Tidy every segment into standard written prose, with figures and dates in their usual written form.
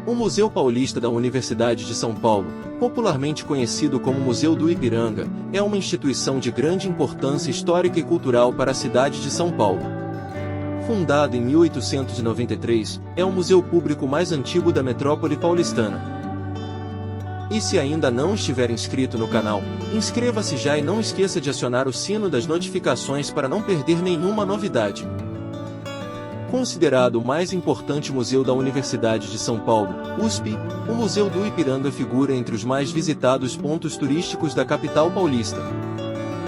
O Museu Paulista da Universidade de São Paulo, popularmente conhecido como Museu do Ipiranga, é uma instituição de grande importância histórica e cultural para a cidade de São Paulo. Fundado em 1893, é o museu público mais antigo da metrópole paulistana. E se ainda não estiver inscrito no canal, inscreva-se já e não esqueça de acionar o sino das notificações para não perder nenhuma novidade. Considerado o mais importante museu da Universidade de São Paulo, USP, o Museu do Ipiranga figura entre os mais visitados pontos turísticos da capital paulista.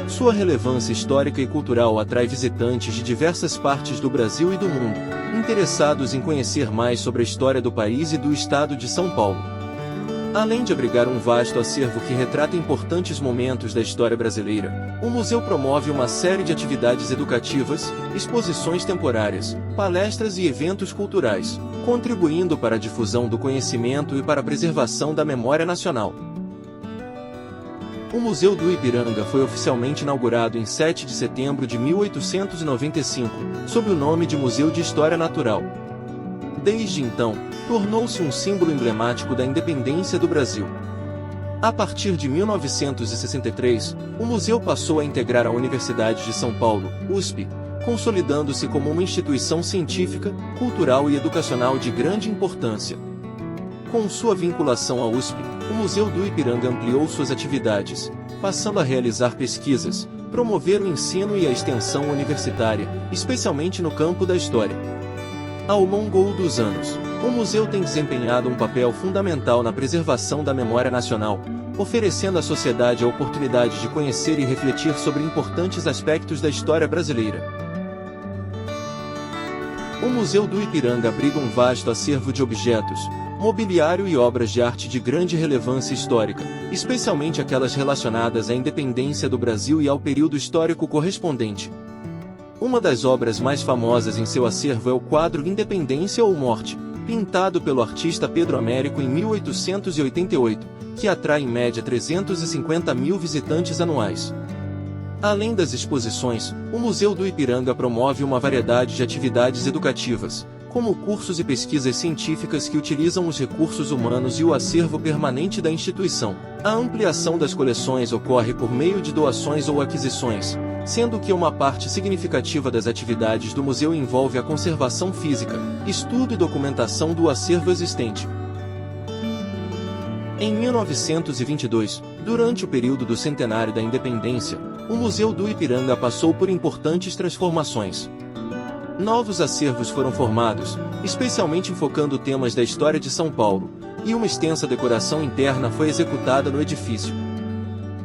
Sua relevância histórica e cultural atrai visitantes de diversas partes do Brasil e do mundo, interessados em conhecer mais sobre a história do país e do estado de São Paulo. Além de abrigar um vasto acervo que retrata importantes momentos da história brasileira, o museu promove uma série de atividades educativas, exposições temporárias, palestras e eventos culturais, contribuindo para a difusão do conhecimento e para a preservação da memória nacional. O Museu do Ipiranga foi oficialmente inaugurado em 7 de setembro de 1895, sob o nome de Museu de História Natural. Desde então, tornou-se um símbolo emblemático da independência do Brasil. A partir de 1963, o museu passou a integrar a Universidade de São Paulo, USP, consolidando-se como uma instituição científica, cultural e educacional de grande importância. Com sua vinculação à USP, o Museu do Ipiranga ampliou suas atividades, passando a realizar pesquisas, promover o ensino e a extensão universitária, especialmente no campo da história. Ao longo dos anos, o museu tem desempenhado um papel fundamental na preservação da memória nacional, oferecendo à sociedade a oportunidade de conhecer e refletir sobre importantes aspectos da história brasileira. O Museu do Ipiranga abriga um vasto acervo de objetos, mobiliário e obras de arte de grande relevância histórica, especialmente aquelas relacionadas à independência do Brasil e ao período histórico correspondente. Uma das obras mais famosas em seu acervo é o quadro Independência ou Morte, pintado pelo artista Pedro Américo em 1888, que atrai em média 350 mil visitantes anuais. Além das exposições, o Museu do Ipiranga promove uma variedade de atividades educativas, como cursos e pesquisas científicas que utilizam os recursos humanos e o acervo permanente da instituição. A ampliação das coleções ocorre por meio de doações ou aquisições, sendo que uma parte significativa das atividades do museu envolve a conservação física, estudo e documentação do acervo existente. Em 1922, durante o período do centenário da independência, o Museu do Ipiranga passou por importantes transformações. Novos acervos foram formados, especialmente enfocando temas da história de São Paulo, e uma extensa decoração interna foi executada no edifício.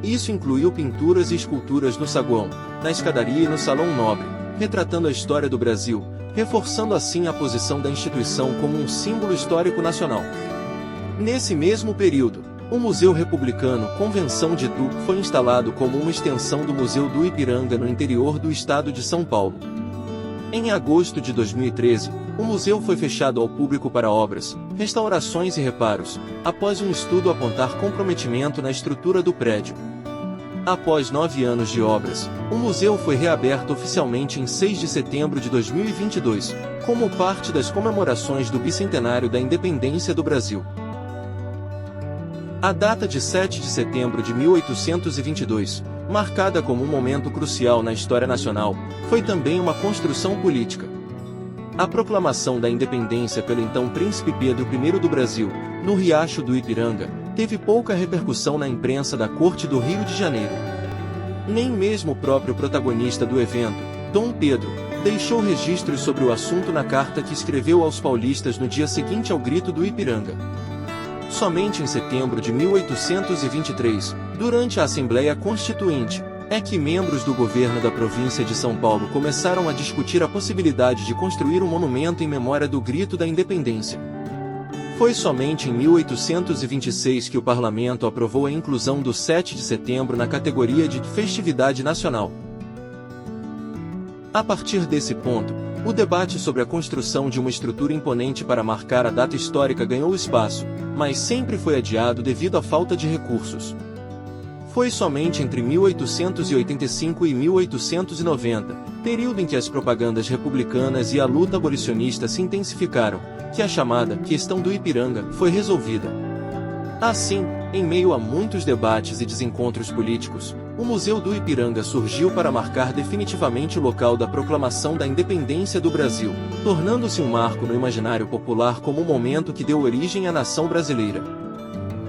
Isso incluiu pinturas e esculturas no saguão, na escadaria e no salão nobre, retratando a história do Brasil, reforçando assim a posição da instituição como um símbolo histórico nacional. Nesse mesmo período, o Museu Republicano Convenção de Itu foi instalado como uma extensão do Museu do Ipiranga no interior do estado de São Paulo. Em agosto de 2013, o museu foi fechado ao público para obras, restaurações e reparos, após um estudo apontar comprometimento na estrutura do prédio. Após 9 anos de obras, o museu foi reaberto oficialmente em 6 de setembro de 2022, como parte das comemorações do bicentenário da independência do Brasil. A data de 7 de setembro de 1822, marcada como um momento crucial na história nacional, foi também uma construção política. A proclamação da independência pelo então Príncipe Pedro I do Brasil, no Riacho do Ipiranga, teve pouca repercussão na imprensa da Corte do Rio de Janeiro. Nem mesmo o próprio protagonista do evento, Dom Pedro, deixou registros sobre o assunto na carta que escreveu aos paulistas no dia seguinte ao Grito do Ipiranga. Somente em setembro de 1823, durante a Assembleia Constituinte, é que membros do governo da província de São Paulo começaram a discutir a possibilidade de construir um monumento em memória do Grito da Independência. Foi somente em 1826 que o parlamento aprovou a inclusão do 7 de setembro na categoria de festividade nacional. A partir desse ponto, o debate sobre a construção de uma estrutura imponente para marcar a data histórica ganhou espaço, mas sempre foi adiado devido à falta de recursos. Foi somente entre 1885 e 1890, período em que as propagandas republicanas e a luta abolicionista se intensificaram, que a chamada questão do Ipiranga foi resolvida. Assim, em meio a muitos debates e desencontros políticos, o Museu do Ipiranga surgiu para marcar definitivamente o local da proclamação da independência do Brasil, tornando-se um marco no imaginário popular como o momento que deu origem à nação brasileira.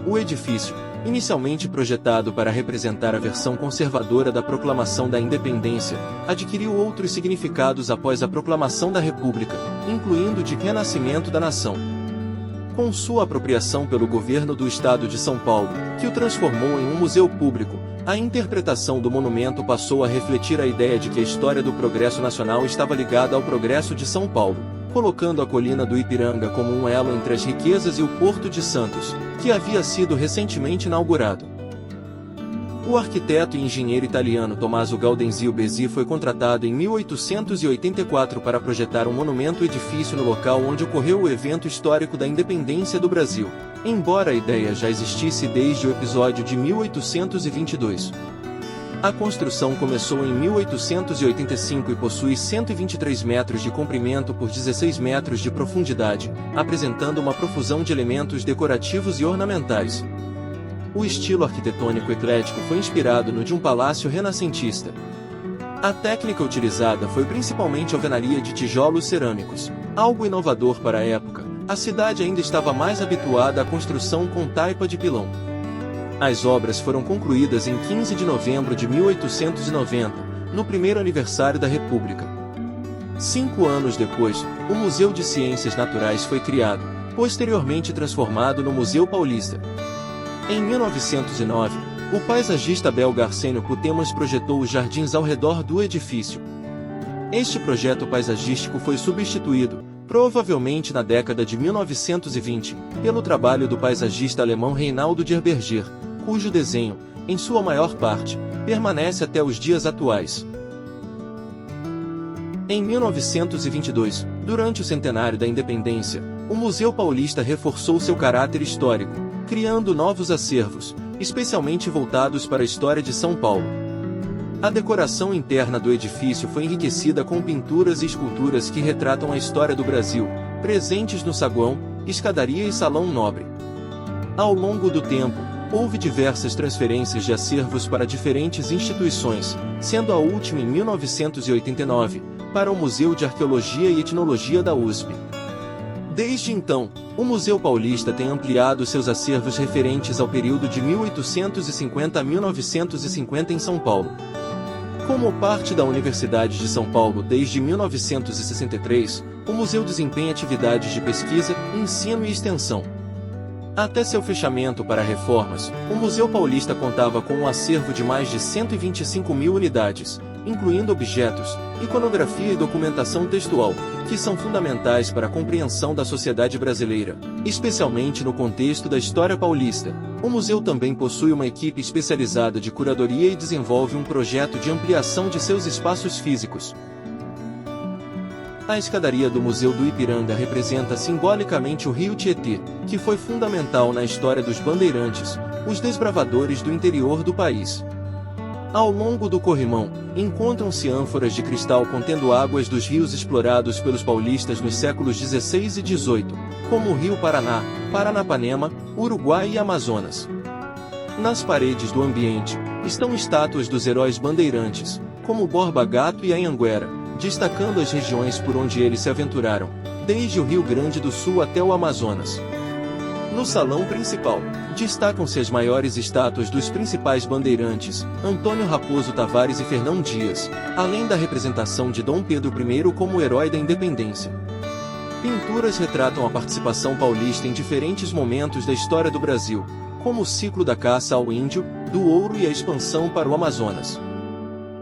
O edifício, inicialmente projetado para representar a versão conservadora da proclamação da independência, adquiriu outros significados após a proclamação da República, incluindo o de renascimento da nação. Com sua apropriação pelo governo do estado de São Paulo, que o transformou em um museu público, a interpretação do monumento passou a refletir a ideia de que a história do progresso nacional estava ligada ao progresso de São Paulo, colocando a colina do Ipiranga como um elo entre as riquezas e o Porto de Santos, que havia sido recentemente inaugurado. O arquiteto e engenheiro italiano Tommaso Gaudenzio Bezzi foi contratado em 1884 para projetar um monumento edifício no local onde ocorreu o evento histórico da independência do Brasil, embora a ideia já existisse desde o episódio de 1822. A construção começou em 1885 e possui 123 metros de comprimento por 16 metros de profundidade, apresentando uma profusão de elementos decorativos e ornamentais. O estilo arquitetônico eclético foi inspirado no de um palácio renascentista. A técnica utilizada foi principalmente alvenaria de tijolos cerâmicos, algo inovador para a época. A cidade ainda estava mais habituada à construção com taipa de pilão. As obras foram concluídas em 15 de novembro de 1890, no primeiro aniversário da República. 5 anos depois, o Museu de Ciências Naturais foi criado, posteriormente transformado no Museu Paulista. Em 1909, o paisagista belga Arsène Coutemas projetou os jardins ao redor do edifício. Este projeto paisagístico foi substituído, provavelmente na década de 1920, pelo trabalho do paisagista alemão Reinaldo Dierberger, cujo desenho, em sua maior parte, permanece até os dias atuais. Em 1922, durante o centenário da independência, o Museu Paulista reforçou seu caráter histórico, criando novos acervos, especialmente voltados para a história de São Paulo. A decoração interna do edifício foi enriquecida com pinturas e esculturas que retratam a história do Brasil, presentes no saguão, escadaria e salão nobre. Ao longo do tempo, houve diversas transferências de acervos para diferentes instituições, sendo a última em 1989, para o Museu de Arqueologia e Etnologia da USP. Desde então, o Museu Paulista tem ampliado seus acervos referentes ao período de 1850 a 1950 em São Paulo. Como parte da Universidade de São Paulo desde 1963, o museu desempenha atividades de pesquisa, ensino e extensão. Até seu fechamento para reformas, o Museu Paulista contava com um acervo de mais de 125 mil unidades, incluindo objetos, iconografia e documentação textual, que são fundamentais para a compreensão da sociedade brasileira, especialmente no contexto da história paulista. O museu também possui uma equipe especializada de curadoria e desenvolve um projeto de ampliação de seus espaços físicos. A escadaria do Museu do Ipiranga representa simbolicamente o rio Tietê, que foi fundamental na história dos bandeirantes, os desbravadores do interior do país. Ao longo do corrimão, encontram-se ânforas de cristal contendo águas dos rios explorados pelos paulistas nos séculos XVI e XVIII, como o Rio Paraná, Paranapanema, Uruguai e Amazonas. Nas paredes do ambiente, estão estátuas dos heróis bandeirantes, como Borba Gato e Anhanguera, destacando as regiões por onde eles se aventuraram, desde o Rio Grande do Sul até o Amazonas. No salão principal, destacam-se as maiores estátuas dos principais bandeirantes, Antônio Raposo Tavares e Fernão Dias, além da representação de Dom Pedro I como herói da independência. Pinturas retratam a participação paulista em diferentes momentos da história do Brasil, como o ciclo da caça ao índio, do ouro e a expansão para o Amazonas.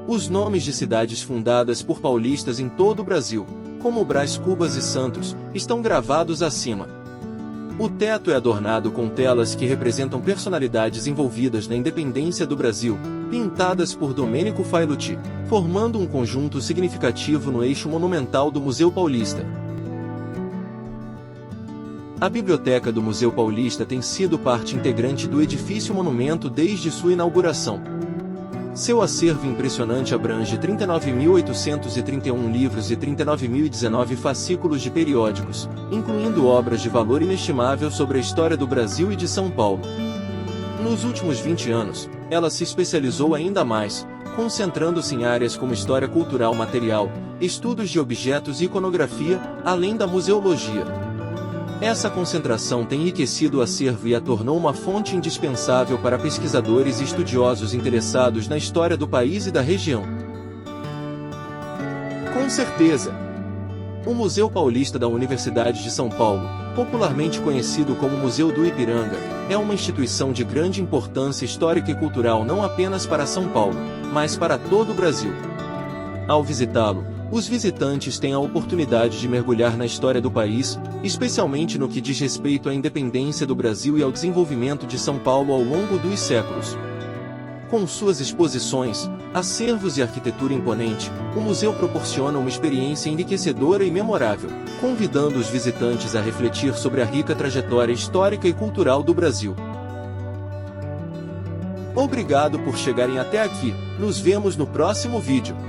Os nomes de cidades fundadas por paulistas em todo o Brasil, como Brás Cubas e Santos, estão gravados acima. O teto é adornado com telas que representam personalidades envolvidas na independência do Brasil, pintadas por Domênico Failuti, formando um conjunto significativo no eixo monumental do Museu Paulista. A biblioteca do Museu Paulista tem sido parte integrante do edifício monumento desde sua inauguração. Seu acervo impressionante abrange 39.831 livros e 39.019 fascículos de periódicos, incluindo obras de valor inestimável sobre a história do Brasil e de São Paulo. Nos últimos 20 anos, ela se especializou ainda mais, concentrando-se em áreas como história cultural material, estudos de objetos e iconografia, além da museologia. Essa concentração tem enriquecido o acervo e a tornou uma fonte indispensável para pesquisadores e estudiosos interessados na história do país e da região. Com certeza! O Museu Paulista da Universidade de São Paulo, popularmente conhecido como Museu do Ipiranga, é uma instituição de grande importância histórica e cultural não apenas para São Paulo, mas para todo o Brasil. Ao visitá-lo, os visitantes têm a oportunidade de mergulhar na história do país, especialmente no que diz respeito à independência do Brasil e ao desenvolvimento de São Paulo ao longo dos séculos. Com suas exposições, acervos e arquitetura imponente, o museu proporciona uma experiência enriquecedora e memorável, convidando os visitantes a refletir sobre a rica trajetória histórica e cultural do Brasil. Obrigado por chegarem até aqui, nos vemos no próximo vídeo.